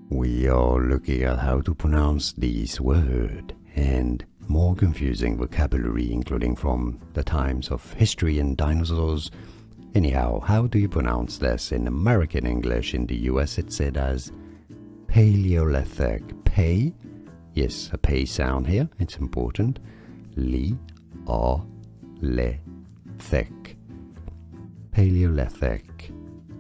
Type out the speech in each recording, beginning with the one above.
We are looking at how to pronounce these words and more confusing vocabulary, including from the times of history and dinosaurs. Anyhow, how do you pronounce this in American English? In the US it's said as Paleolithic. Pay, yes, a pay sound here, it's important. Li-a-le-thic. Paleolithic.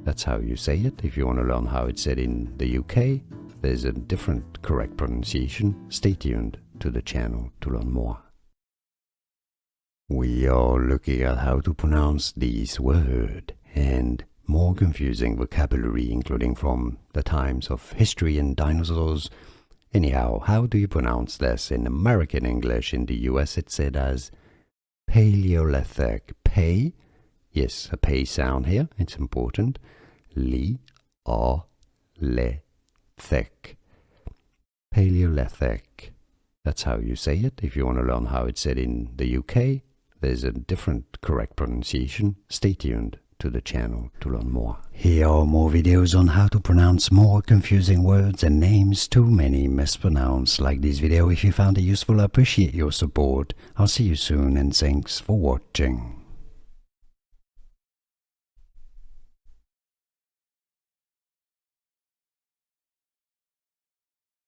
That's how you say it. If you want to learn how it's said in the UK, there's a different correct pronunciation. Stay tuned to the channel to learn more. We are looking at how to pronounce these words and more confusing vocabulary, including from the times of history and dinosaurs. Anyhow, how do you pronounce this in American English? In the US it's said as Paleolithic. Pay, yes, a pay sound here, it's important. Li-a-le-thic. Paleolithic. That's how you say it. If you want to learn how it's said in the UK, there's a different correct pronunciation. Stay tuned to the channel to learn more. Here are more videos on how to pronounce more confusing words and names too many mispronounced. Like this video if you found it useful. I appreciate your support. I'll see you soon and thanks for watching.